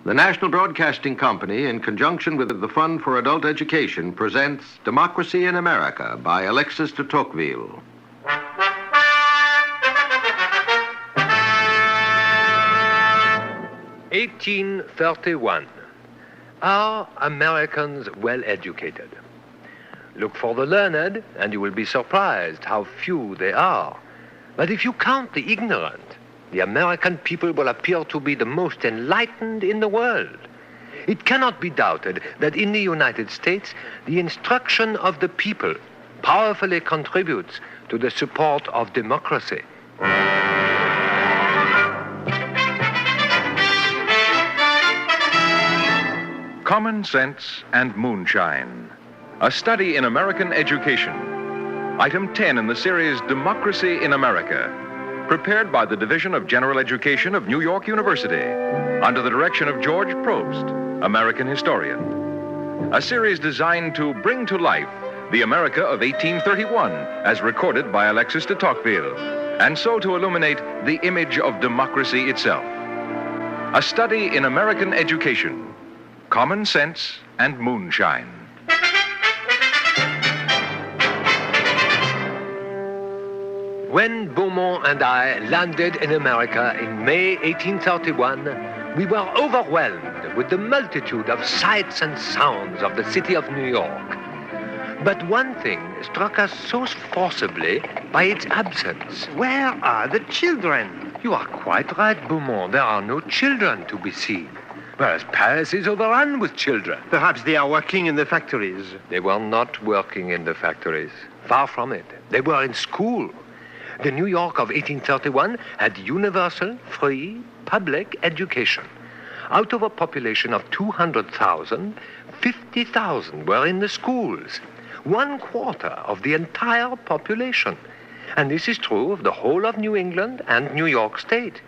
The National Broadcasting Company, in conjunction with the Fund for Adult Education, presents Democracy in America by Alexis de Tocqueville. (1831). Are Americans well educated? Look for the learned, and you will be surprised how few they are. But if you count the ignorant, the American people will appear to be the most enlightened in the world. It cannot be doubted that in the United States, the instruction of the people powerfully contributes to the support of democracy. Common Sense and Moonshine, a study in American education. Item 10 in the series Democracy in America, prepared by the Division of General Education of New York University, under the direction of George Probst, American historian. A series designed to bring to life the America of 1831, as recorded by Alexis de Tocqueville, and so to illuminate the image of democracy itself. A study in American education. Common Sense and Moonshine. When Beaumont and I landed in America in May 1831, we were overwhelmed with the multitude of sights and sounds of the city of New York. But one thing struck us so forcibly by its absence. Where are the children? You are quite right, Beaumont. There are no children to be seen. Whereas Paris is overrun with children. Perhaps they are working in the factories. They were not working in the factories. Far from it. They were in school. The New York of 1831 had universal, free, public education. Out of a population of 200,000, 50,000 were in the schools. 1/4 of the entire population. And this is true of the whole of New England and New York State.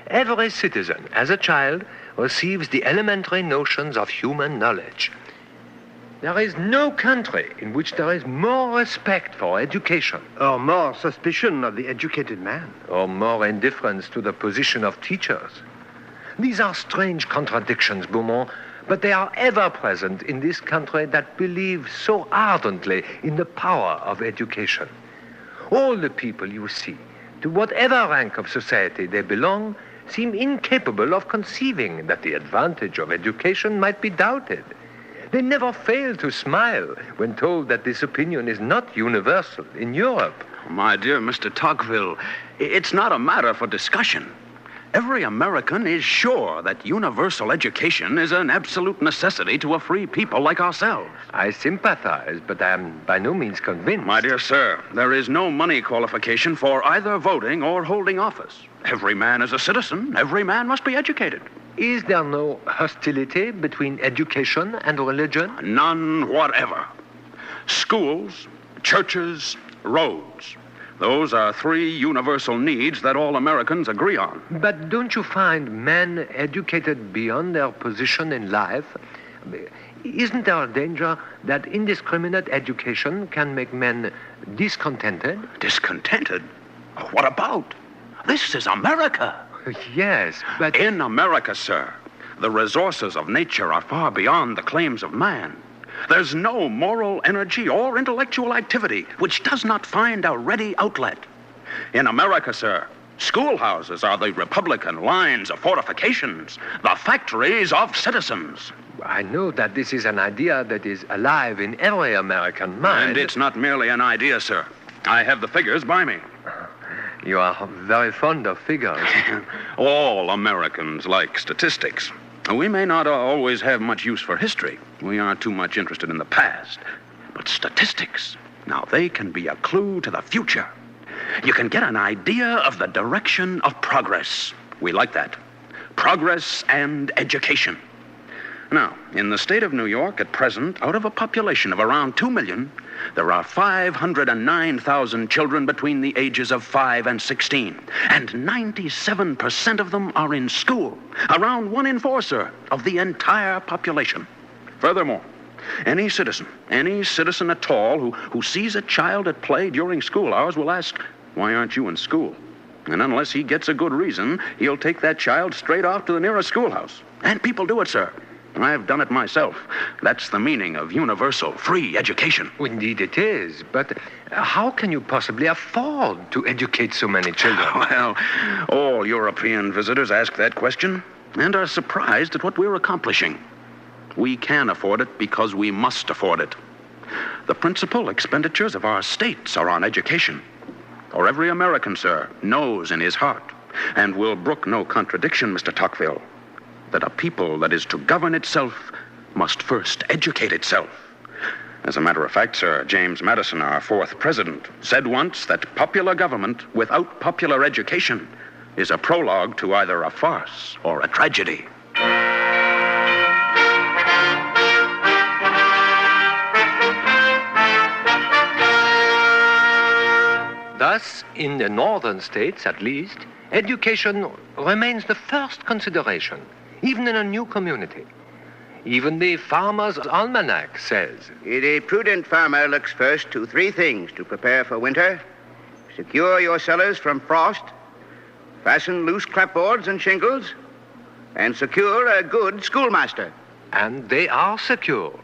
Every citizen, as a child, receives the elementary notions of human knowledge. There is no country in which there is more respect for education. Or more suspicion of the educated man. Or more indifference to the position of teachers. These are strange contradictions, Beaumont, but they are ever present in this country that believes so ardently in the power of education. All the people you see, to whatever rank of society they belong, seem incapable of conceiving that the advantage of education might be doubted. They never fail to smile when told that this opinion is not universal in Europe. My dear Mr. Tocqueville, it's not a matter for discussion. Every American is sure that universal education is an absolute necessity to a free people like ourselves. I sympathize, but I am by no means convinced. My dear sir, there is no money qualification for either voting or holding office. Every man is a citizen. Every man must be educated. Is there no hostility between education and religion? None whatever. Schools, churches, roads. Those are three universal needs that all Americans agree on. But don't you find men educated beyond their position in life? Isn't there a danger that indiscriminate education can make men discontented? Discontented? What about? This is America. Yes, but... In America, sir, the resources of nature are far beyond the claims of man. There's no moral energy or intellectual activity which does not find a ready outlet. In America, sir, schoolhouses are the Republican lines of fortifications, the factories of citizens. I know that this is an idea that is alive in every American mind. And it's not merely an idea, sir. I have the figures by me. You are very fond of figures. All Americans like statistics. We may not always have much use for history. We are too much interested in the past. But statistics, now they can be a clue to the future. You can get an idea of the direction of progress. We like that. Progress and education. Now, in the state of New York at present, out of a population of around 2 million, there are 509,000 children between the ages of 5 and 16. And 97% of them are in school. Around 1 in 4, sir, of the entire population. Furthermore, any citizen at all who sees a child at play during school hours will ask, why aren't you in school? And unless he gets a good reason, he'll take that child straight off to the nearest schoolhouse. And people do it, sir. I've done it myself. That's the meaning of universal, free education. Indeed it is, but how can you possibly afford to educate so many children? Well, all European visitors ask that question and are surprised at what we're accomplishing. We can afford it because we must afford it. The principal expenditures of our states are on education. For every American, sir, knows in his heart, and will brook no contradiction, Mr. Tocqueville, that a people that is to govern itself must first educate itself. As a matter of fact, sir, James Madison, our fourth president, said once that popular government without popular education is a prologue to either a farce or a tragedy. Thus, in the northern states at least, education remains the first consideration, even in a new community. Even the Farmer's Almanac says, A prudent farmer looks first to three things to prepare for winter: secure your cellars from frost, fasten loose clapboards and shingles, and secure a good schoolmaster. and they are secured.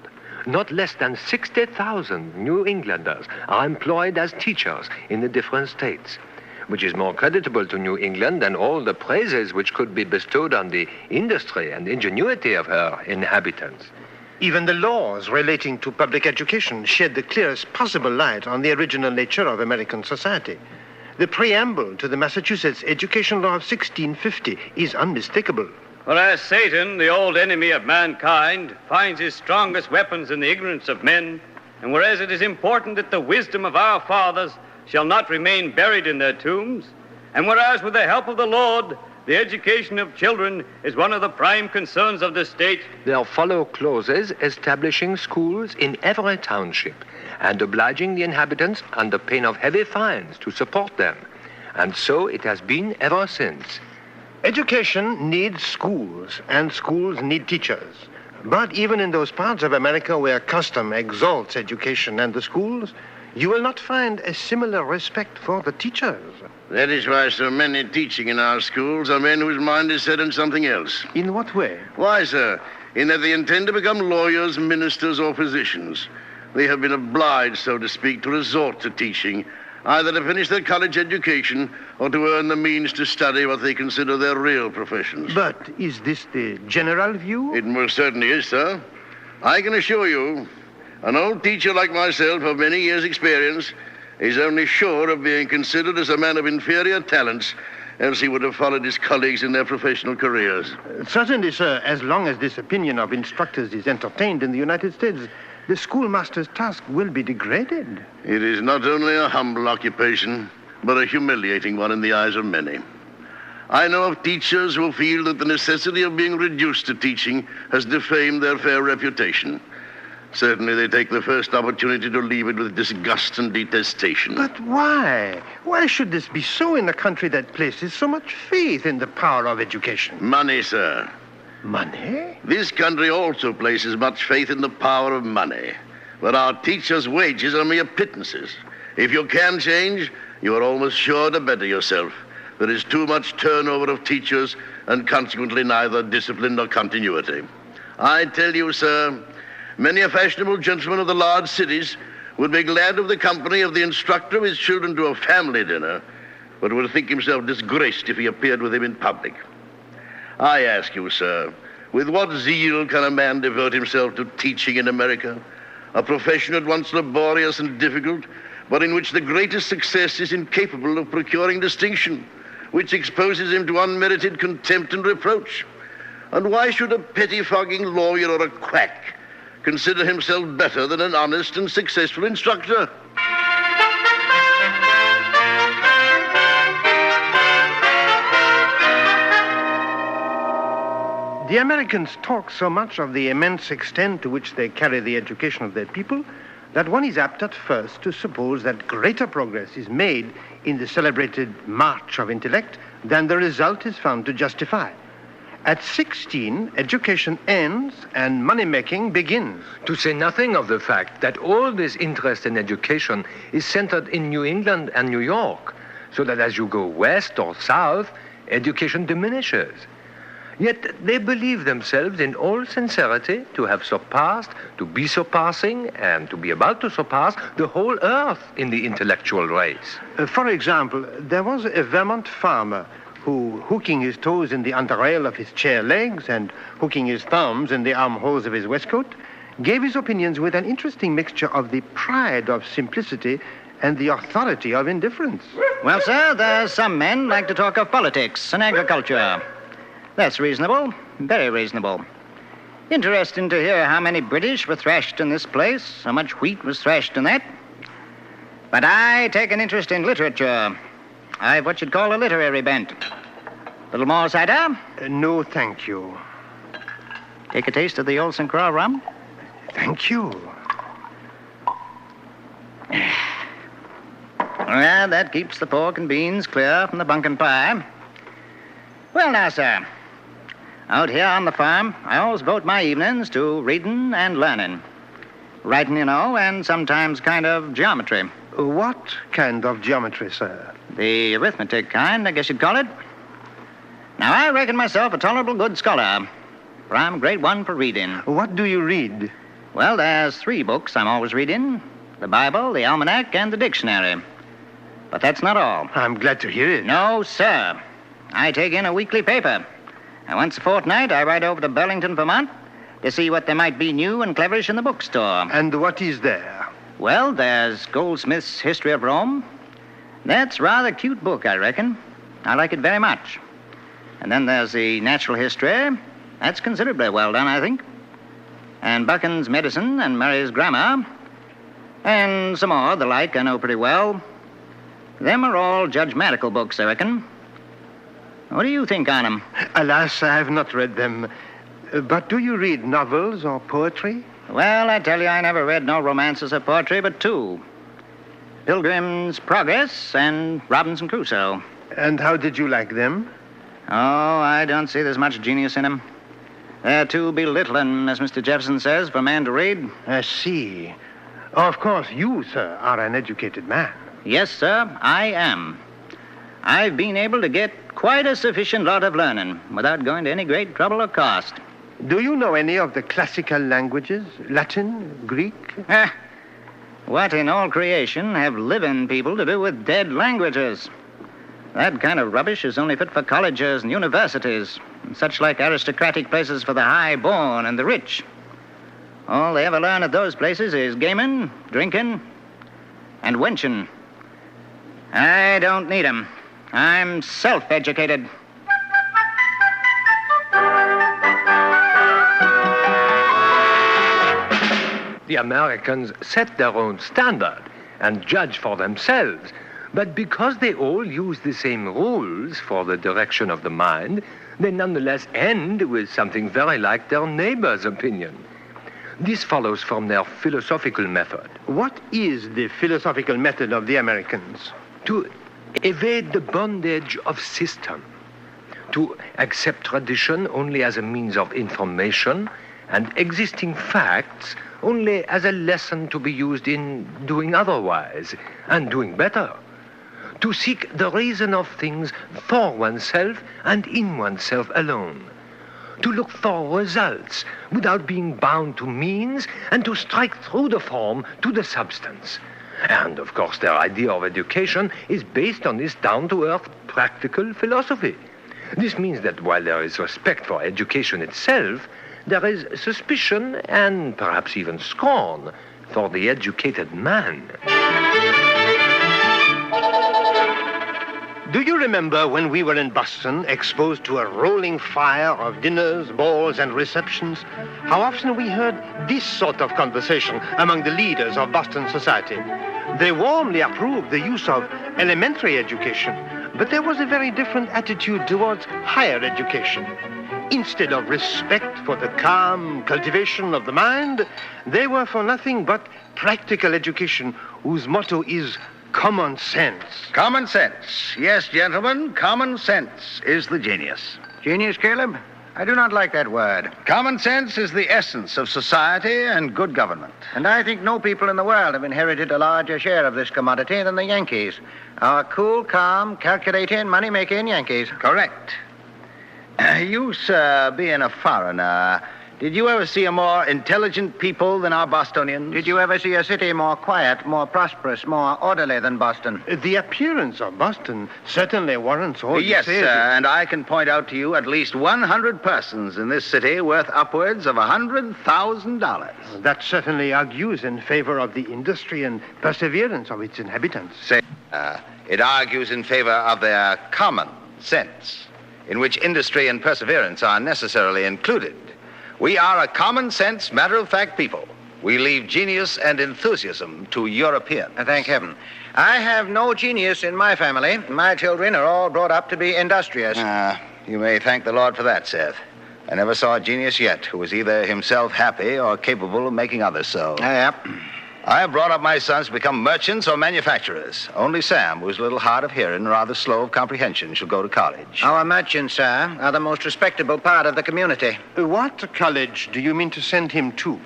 Not less than 60,000 New Englanders are employed as teachers in the different states, which is more creditable to New England than all the praises which could be bestowed on the industry and ingenuity of her inhabitants. Even the laws relating to public education shed the clearest possible light on the original nature of American society. The preamble to the Massachusetts Education Law of 1650 is unmistakable. Whereas Satan, the old enemy of mankind, finds his strongest weapons in the ignorance of men, and whereas it is important that the wisdom of our fathers shall not remain buried in their tombs, and whereas with the help of the Lord, the education of children is one of the prime concerns of the state, There follow clauses establishing schools in every township and obliging the inhabitants under pain of heavy fines to support them. And so it has been ever since. Education needs schools, and schools need teachers. But even in those parts of America where custom exalts education and the schools, you will not find a similar respect for the teachers. That is why so many teaching in our schools are men whose mind is set on something else. In what way? Why, sir? In that they intend to become lawyers, ministers, or physicians. They have been obliged, so to speak, to resort to teaching, either to finish their college education or to earn the means to study what they consider their real professions. But is this the general view? It most certainly is, sir. I can assure you, an old teacher like myself of many years' experience is only sure of being considered as a man of inferior talents, else he would have followed his colleagues in their professional careers. Certainly, sir, as long as this opinion of instructors is entertained in the United States, the schoolmaster's task will be degraded. It is not only a humble occupation, but a humiliating one in the eyes of many. I know of teachers who feel that the necessity of being reduced to teaching has defamed their fair reputation. Certainly they take the first opportunity to leave it with disgust and detestation. But why? Why should this be so in a country that places so much faith in the power of education? Money, sir. Money? This country also places much faith in the power of money. But our teachers' wages are mere pittances. If you can change, you are almost sure to better yourself. There is too much turnover of teachers and consequently neither discipline nor continuity. I tell you, sir, many a fashionable gentleman of the large cities would be glad of the company of the instructor of his children to a family dinner, but would think himself disgraced if he appeared with him in public. I ask you, sir, with what zeal can a man devote himself to teaching in America? A profession at once laborious and difficult, but in which the greatest success is incapable of procuring distinction, which exposes him to unmerited contempt and reproach. And why should a pettifogging lawyer or a quack consider himself better than an honest and successful instructor? The Americans talk so much of the immense extent to which they carry the education of their people that one is apt at first to suppose that greater progress is made in the celebrated march of intellect than the result is found to justify. At 16, education ends and money-making begins. To say nothing of the fact that all this interest in education is centered in New England and New York, so that as you go west or south, education diminishes. Yet they believe themselves in all sincerity to have surpassed, to be surpassing, and to be about to surpass the whole earth in the intellectual race. For example, there was a Vermont farmer who, hooking his toes in the underrail of his chair legs and hooking his thumbs in the armholes of his waistcoat, gave his opinions with an interesting mixture of the pride of simplicity and the authority of indifference. Well, sir, there's some men like to talk of politics and agriculture. That's reasonable, very reasonable. Interesting to hear how many British were thrashed in this place, how much wheat was thrashed in that. But I take an interest in literature. I've what you'd call a literary bent. Little more cider? No, thank you. Take a taste of the old St. Croix rum? Thank you. Well, that keeps the pork and beans clear from the bunkin pie. Well, now, sir, out here on the farm, I always devote my evenings to reading and learning. Writing, you know, and sometimes kind of geometry. What kind of geometry, sir? The arithmetic kind, I guess you'd call it. Now, I reckon myself a tolerable good scholar, for I'm a great one for reading. What do you read? Well, there's 3 books I'm always reading. The Bible, the Almanac, and the dictionary. But that's not all. I'm glad to hear it. No, sir. I take in a weekly paper. And once a fortnight, I ride over to Burlington, Vermont, to see what there might be new and cleverish in the bookstore. And what is there? Well, there's Goldsmith's History of Rome. That's a rather cute book, I reckon. I like it very much. And then there's the Natural History. That's considerably well done, I think. And Buchan's Medicine and Murray's Grammar. And some more, the like, I know pretty well. Them are all judgmatical books, I reckon. What do you think on them? Alas, I have not read them. But do you read novels or poetry? Well, I tell you, I never read no romances or poetry, but 2. Pilgrim's Progress and Robinson Crusoe. And how did you like them? Oh, I don't see there's much genius in them. They're too belittling, as Mr. Jefferson says, for a man to read. I see. Of course, you, sir, are an educated man. Yes, sir, I am. I've been able to get quite a sufficient lot of learning without going to any great trouble or cost. Do you know any of the classical languages? Latin, Greek? What in all creation have living people to do with dead languages? That kind of rubbish is only fit for colleges and universities, and such like aristocratic places for the high-born and the rich. All they ever learn at those places is gaming, drinking, and wenching. I don't need 'em. I'm self-educated. The Americans set their own standard and judge for themselves. But because they all use the same rules for the direction of the mind, they nonetheless end with something very like their neighbor's opinion. This follows from their philosophical method. What is the philosophical method of the Americans? To evade the bondage of system, to accept tradition only as a means of information and existing facts only as a lesson to be used in doing otherwise and doing better, to seek the reason of things for oneself and in oneself alone, to look for results without being bound to means and to strike through the form to the substance. And, of course, their idea of education is based on this down-to-earth practical philosophy. This means that while there is respect for education itself, there is suspicion and perhaps even scorn for the educated man. Do you remember when we were in Boston, exposed to a rolling fire of dinners, balls, and receptions, how often we heard this sort of conversation among the leaders of Boston society? They warmly approved the use of elementary education, but there was a very different attitude towards higher education. Instead of respect for the calm cultivation of the mind, they were for nothing but practical education, whose motto is common sense. Common sense. Yes, gentlemen, common sense is the genius. Genius, Caleb? I do not like that word. Common sense is the essence of society and good government. And I think no people in the world have inherited a larger share of this commodity than the Yankees. Our cool, calm, calculating, money-making Yankees. Correct. You, sir, being a foreigner, did you ever see a more intelligent people than our Bostonians? Did you ever see a city more quiet, more prosperous, more orderly than Boston? The appearance of Boston certainly warrants all Yes, you say. sir, and I can point out to you at least 100 persons in this city worth upwards of $100,000. That certainly argues in favor of the industry and perseverance of its inhabitants. It argues in favor of their common sense, in which industry and perseverance are necessarily included. We are a common-sense, matter-of-fact people. We leave genius and enthusiasm to Europeans. Thank heaven. I have no genius in my family. My children are all brought up to be industrious. You may thank the Lord for that, Seth. I never saw a genius yet who was either himself happy or capable of making others so. I have brought up my sons to become merchants or manufacturers. Only Sam, who's a little hard of hearing and rather slow of comprehension, shall go to college. Our merchants, sir, are the most respectable part of the community. What college do you mean to send him to?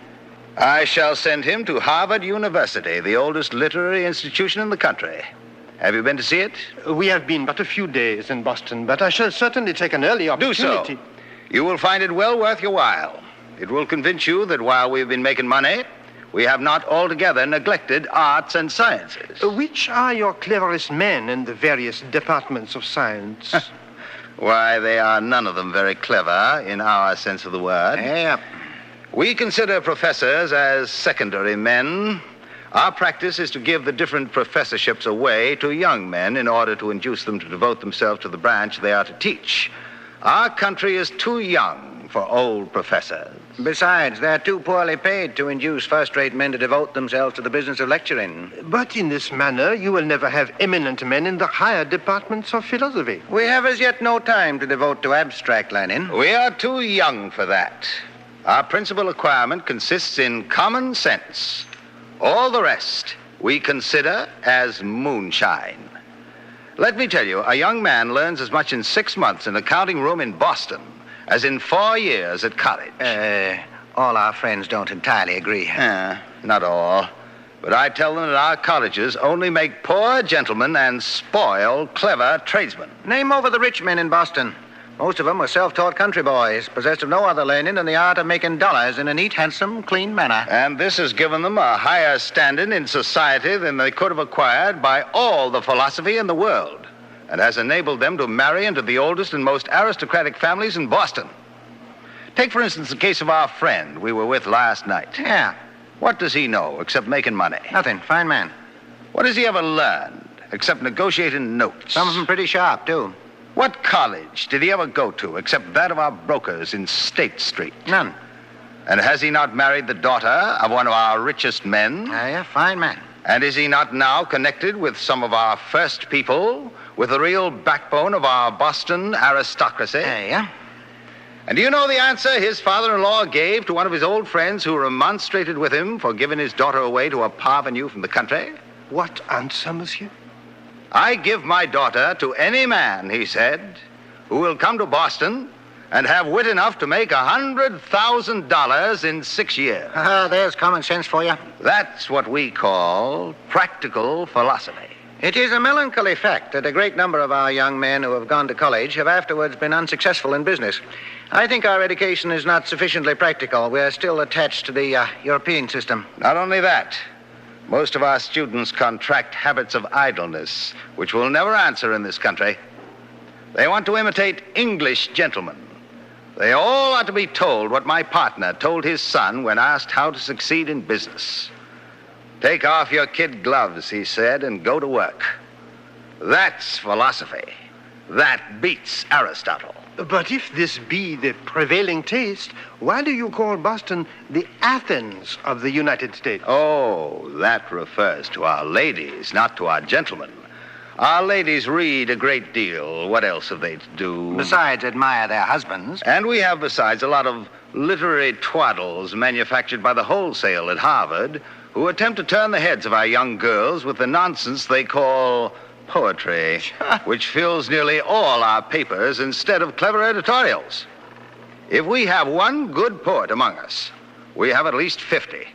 I shall send him to Harvard University, the oldest literary institution in the country. Have you been to see it? We have been but a few days in Boston, but I shall certainly take an early opportunity. Do so. You will find it well worth your while. It will convince you that while we've been making money, we have not altogether neglected arts and sciences. Which are your cleverest men in the various departments of science? Why, they are none of them very clever in our sense of the word. We consider professors as secondary men. Our practice is to give the different professorships away to young men in order to induce them to devote themselves to the branch they are to teach. Our country is too young for old professors. Besides, they're too poorly paid to induce first-rate men to devote themselves to the business of lecturing. But in this manner, you will never have eminent men in the higher departments of philosophy. We have as yet no time to devote to abstract learning. We are too young for that. Our principal acquirement consists in common sense. All the rest we consider as moonshine. Let me tell you, a young man learns as much in 6 months in a counting room in Boston as in 4 years at college. All our friends don't entirely agree. Not all. But I tell them that our colleges only make poor gentlemen and spoil clever tradesmen. Name over the rich men in Boston. Most of them were self-taught country boys, possessed of no other learning than the art of making dollars in a neat, handsome, clean manner. And this has given them a higher standing in society than they could have acquired by all the philosophy in the world, and has enabled them to marry into the oldest and most aristocratic families in Boston. Take, for instance, the case of our friend we were with last night. Yeah. What does he know except making money? Nothing. Fine man. What has he ever learned except negotiating notes? Some of them pretty sharp, too. What college did he ever go to except that of our brokers in State Street? None. And has he not married the daughter of one of our richest men? Fine man. And is he not now connected with some of our first people, with the real backbone of our Boston aristocracy? And do you know the answer his father-in-law gave to one of his old friends who remonstrated with him for giving his daughter away to a parvenu from the country? What answer, monsieur? I give my daughter to any man, he said, who will come to Boston and have wit enough to make $100,000 in 6 years. There's common sense for you. That's what we call practical philosophy. It is a melancholy fact that a great number of our young men who have gone to college have afterwards been unsuccessful in business. I think our education is not sufficiently practical. We're still attached to the European system. Not only that, most of our students contract habits of idleness, which will never answer in this country. They want to imitate English gentlemen. They all ought to be told what my partner told his son when asked how to succeed in business. Take off your kid gloves, he said, and go to work. That's philosophy. That beats Aristotle. But if this be the prevailing taste, why do you call Boston the Athens of the United States? Oh, that refers to our ladies, not to our gentlemen. Our ladies read a great deal. What else have they to do? Besides admire their husbands. And we have, besides, a lot of literary twaddles manufactured by the wholesale at Harvard who attempt to turn the heads of our young girls with the nonsense they call poetry, which fills nearly all our papers instead of clever editorials. If we have one good poet among us, we have at least 50,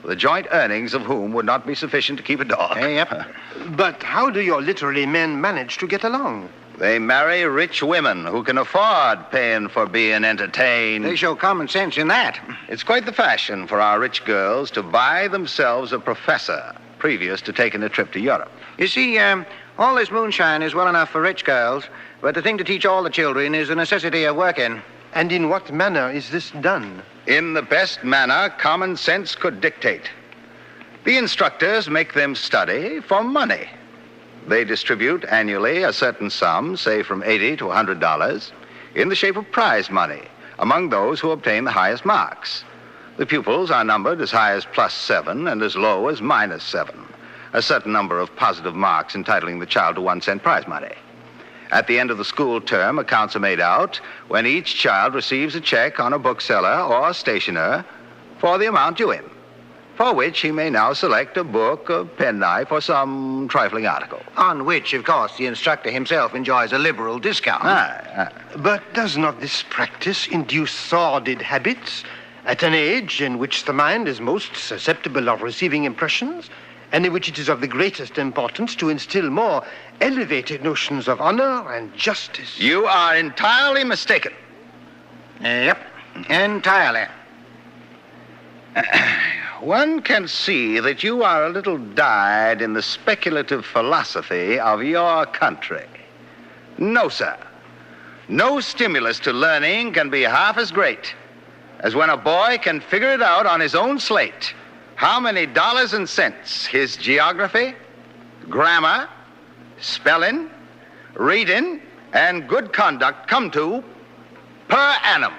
the joint earnings of whom would not be sufficient to keep a dog. Yep. But how do your literary men manage to get along? They marry rich women who can afford paying for being entertained. They show common sense in that. It's quite the fashion for our rich girls to buy themselves a professor previous to taking a trip to Europe. You see, all this moonshine is well enough for rich girls, but the thing to teach all the children is the necessity of working. And in what manner is this done? In the best manner common sense could dictate. The instructors make them study for money. They distribute annually a certain sum, say from $80 to $100, in the shape of prize money among those who obtain the highest marks. The pupils are numbered as high as +7 and as low as -7, a certain number of positive marks entitling the child to 1 cent prize money. At the end of the school term, accounts are made out when each child receives a check on a bookseller or stationer for the amount due him, for which he may now select a book, a penknife, or some trifling article. On which, of course, the instructor himself enjoys a liberal discount. But does not this practice induce sordid habits at an age in which the mind is most susceptible of receiving impressions, and in which it is of the greatest importance to instill more elevated notions of honor and justice? You are entirely mistaken. Yep, entirely. One can see that you are a little dyed in the speculative philosophy of your country. No, sir. No stimulus to learning can be half as great as when a boy can figure it out on his own slate how many dollars and cents his geography, grammar, spelling, reading, and good conduct come to per annum.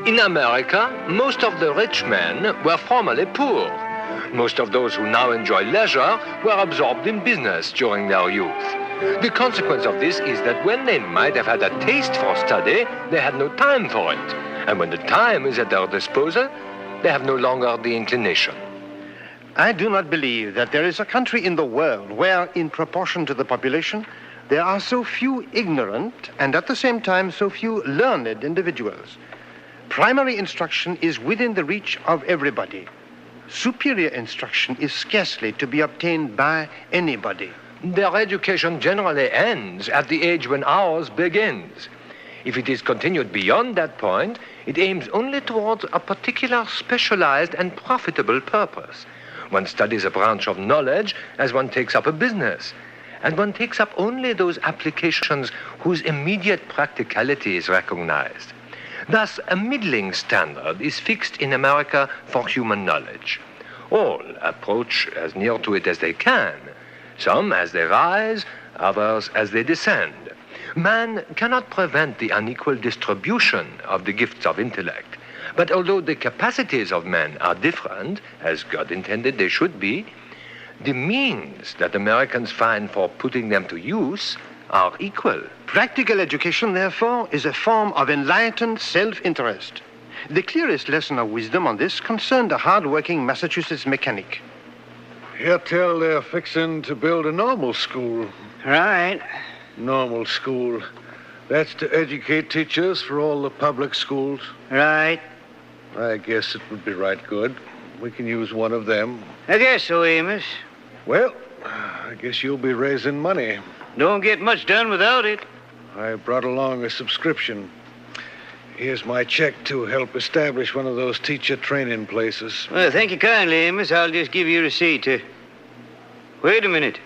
In America, most of the rich men were formerly poor. Most of those who now enjoy leisure were absorbed in business during their youth. The consequence of this is that when they might have had a taste for study, they had no time for it. And when the time is at their disposal, they have no longer the inclination. I do not believe that there is a country in the world where, in proportion to the population, there are so few ignorant and at the same time so few learned individuals. Primary instruction is within the reach of everybody. Superior instruction is scarcely to be obtained by anybody. Their education generally ends at the age when ours begins. If it is continued beyond that point, it aims only towards a particular specialized and profitable purpose. One studies a branch of knowledge as one takes up a business, and one takes up only those applications whose immediate practicality is recognized. Thus, a middling standard is fixed in America for human knowledge. All approach as near to it as they can, some as they rise, others as they descend. Man cannot prevent the unequal distribution of the gifts of intellect, but although the capacities of men are different, as God intended they should be, the means that Americans find for putting them to use are equal. Practical education, therefore, is a form of enlightened self-interest. The clearest lesson of wisdom on this concerned a hard-working Massachusetts mechanic. Here tell they're fixing to build a normal school. Right. Normal school. That's to educate teachers for all the public schools. Right. I guess it would be right good. We can use one of them. I guess so, Amos. Well, I guess you'll be raising money. Don't get much done without it. I brought along a subscription. Here's my check to help establish one of those teacher training places. Well, thank you kindly, Amos. I'll just give you a receipt. Wait a minute.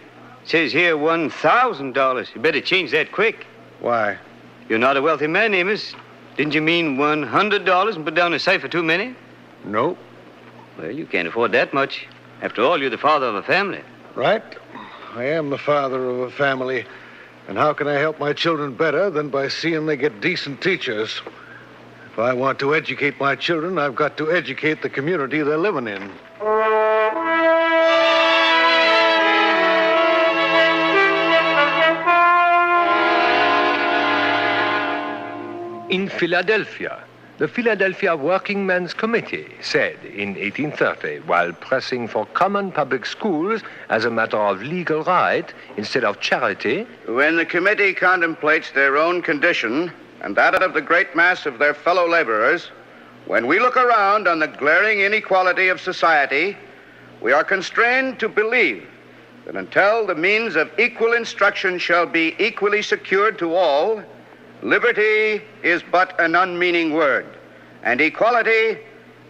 It says here $1,000. You better change that quick. Why? You're not a wealthy man, Amos. Didn't you mean $100 and put down a cipher too many? Nope. Well, you can't afford that much. After all, you're the father of a family. Right. I am the father of a family. And how can I help my children better than by seeing they get decent teachers? If I want to educate my children, I've got to educate the community they're living in. In Philadelphia, The Philadelphia Working Men's Committee said in 1830, while pressing for common public schools as a matter of legal right instead of charity, when the committee contemplates their own condition and that of the great mass of their fellow laborers, when we look around on the glaring inequality of society, we are constrained to believe that until the means of equal instruction shall be equally secured to all, liberty is but an unmeaning word, and equality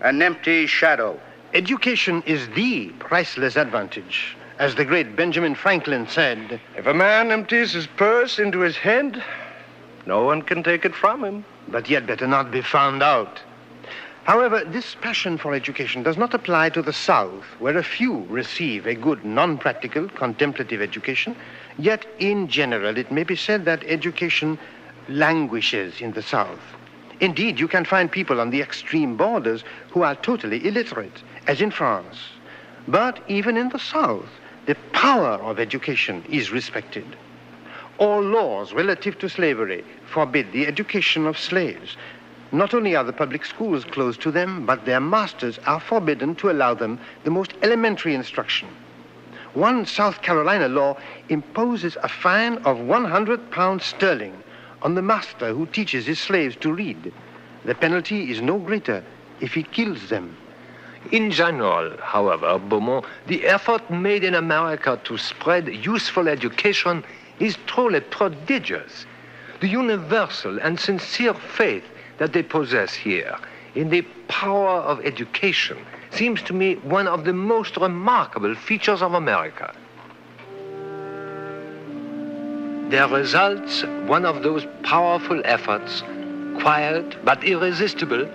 an empty shadow. Education is the priceless advantage. As the great Benjamin Franklin said, if a man empties his purse into his head, no one can take it from him. But yet better not be found out. However, this passion for education does not apply to the South, where a few receive a good non-practical contemplative education. Yet, in general, it may be said that education languishes in the South. Indeed, you can find people on the extreme borders who are totally illiterate, as in France. But even in the South, the power of education is respected. All laws relative to slavery forbid the education of slaves. Not only are the public schools closed to them, but their masters are forbidden to allow them the most elementary instruction. One South Carolina law imposes a fine of 100 pounds sterling on the master who teaches his slaves to read. The penalty is no greater if he kills them. In general, however, Beaumont, the effort made in America to spread useful education is truly prodigious. The universal and sincere faith that they possess here in the power of education seems to me one of the most remarkable features of America. There results one of those powerful efforts, quiet but irresistible,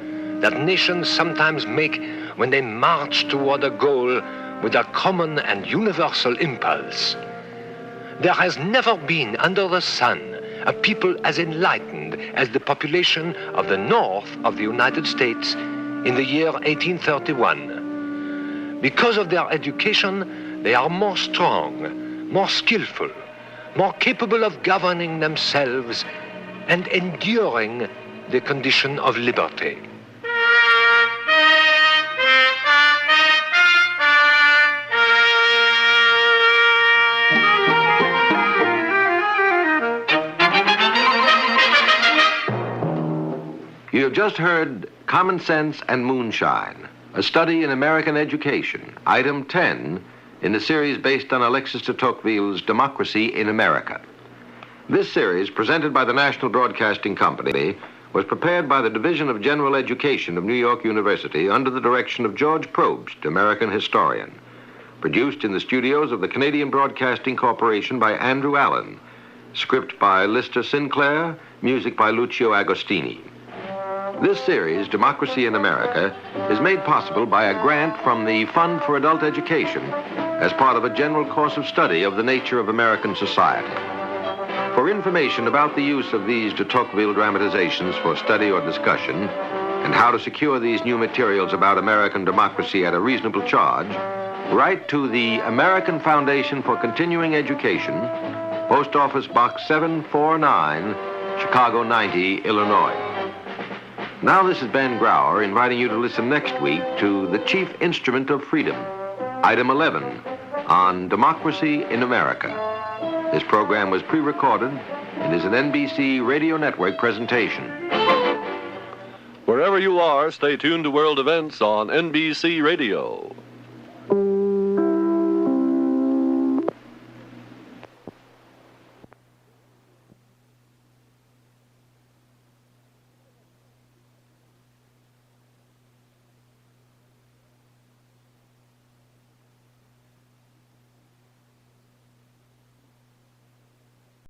that nations sometimes make when they march toward a goal with a common and universal impulse. There has never been under the sun a people as enlightened as the population of the north of the United States in the year 1831. Because of their education, they are more strong, more skillful, more capable of governing themselves and enduring the condition of liberty. You have just heard Common Sense and Moonshine, a study in American education, item 10 in the series based on Alexis de Tocqueville's Democracy in America. This series, presented by the National Broadcasting Company, was prepared by the Division of General Education of New York University under the direction of George Probst, American historian. Produced in the studios of the Canadian Broadcasting Corporation by Andrew Allan. Script by Lister Sinclair, music by Lucio Agostini. This series, Democracy in America, is made possible by a grant from the Fund for Adult Education as part of a general course of study of the nature of American society. For information about the use of these de Tocqueville dramatizations for study or discussion, and how to secure these new materials about American democracy at a reasonable charge, write to the American Foundation for Continuing Education, Post Office Box 749, Chicago 90, Illinois. Now this is Ben Grauer inviting you to listen next week to The Chief Instrument of Freedom, item 11, on Democracy in America. This program was pre-recorded and is an NBC Radio Network presentation. Wherever you are, stay tuned to world events on NBC Radio.